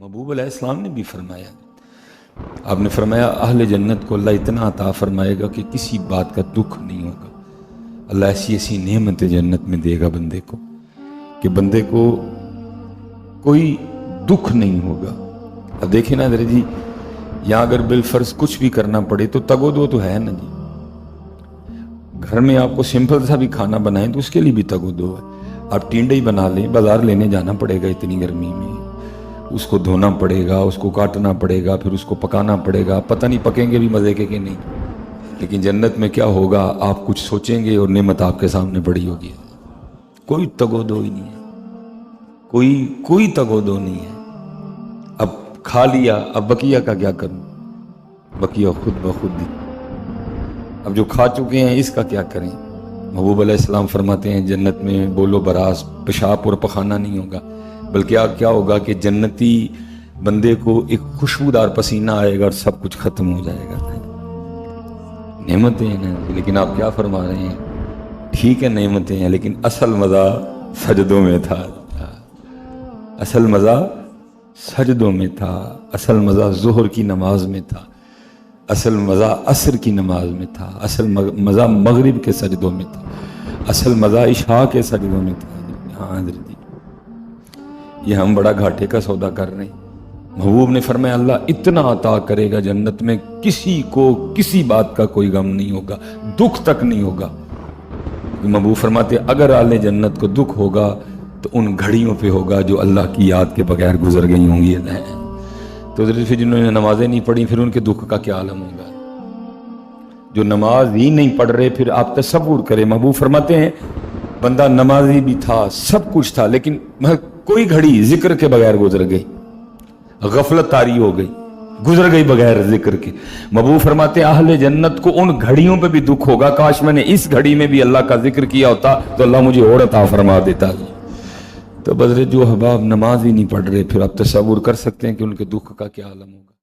महबूब अलैहिस्सलाम ने भी फरमाया, आपने फरमाया अहले जन्नत को अल्लाह इतना अता फरमाएगा कि किसी बात का दुख नहीं होगा। अल्लाह ऐसी ऐसी नेमतें जन्नत में देगा बंदे को कि बंदे को कोई दुख नहीं होगा। अब देखिए ना दरे जी, यहाँ अगर बिलफर्ज कुछ भी करना पड़े तो तगोदो तो है ना जी। घर में आपको सिंपल सा भी खाना बनाएं तो उसके लिए भी तगोदो है। आप टिंडे ही बना लें, बाजार लेने जाना पड़ेगा इतनी गर्मी में, उसको धोना पड़ेगा, उसको काटना पड़ेगा, फिर उसको पकाना पड़ेगा। पता नहीं पकेंगे भी मजे के कि नहीं। लेकिन जन्नत में क्या होगा, आप कुछ सोचेंगे और नेमत आपके सामने बड़ी होगी। कोई तगोदो ही नहीं है, कोई तगोदो नहीं है। अब खा लिया, अब बकिया का क्या करूं? बकिया खुद ब खुद ही। अब जो खा चुके हैं इसका क्या करें? महबूब अलैहिस्सलाम फरमाते हैं जन्नत में बोलो बरास, पेशाब और पखाना नहीं होगा, बल्कि क्या होगा कि जन्नती बंदे को एक खुशबूदार पसीना आएगा और सब कुछ खत्म हो जाएगा। नेमतें हैं ना, लेकिन आप क्या फरमा रहे हैं? ठीक है नेमतें हैं, लेकिन असल मजा सजदों में था। असल मजा सजदों में था, असल मजा ज़ोहर की नमाज में था, असल मजा असर की नमाज में था, असल मजा मगरिब के सजदों में था, असल मजा इशा के सजदों में था। हाँ जी, ये हम बड़ा घाटे का सौदा कर रहे हैं। महबूब ने फरमाया अल्लाह इतना अता करेगा जन्नत में, किसी को किसी बात का कोई गम नहीं होगा, दुख तक नहीं होगा। महबूब फरमाते अगर आले जन्नत को दुख होगा तो उन घड़ियों पे होगा जो अल्लाह की याद के बगैर गुजर गई होंगी। तो फिर जिन्होंने नमाजें नहीं पढ़ी फिर उनके दुख का क्या आलम होगा? जो नमाज ही नहीं पढ़ रहे, फिर आप तसव्वुर करें। महबूब फरमाते हैं बंदा नमाजी भी था, सब कुछ था, लेकिन कोई घड़ी जिक्र के बगैर गुजर गई, गफलत तारी हो गई, गुजर गई बगैर जिक्र के। महबूब फरमाते हैं अहले जन्नत को उन घड़ियों पे भी दुख होगा, काश मैंने इस घड़ी में भी अल्लाह का जिक्र किया होता तो अल्लाह मुझे और अता फरमा देता। तो बदरे जो हबाब नमाज ही नहीं पढ़ रहे, फिर आप तसव्वुर कर सकते हैं कि उनके दुख का क्या आलम होगा।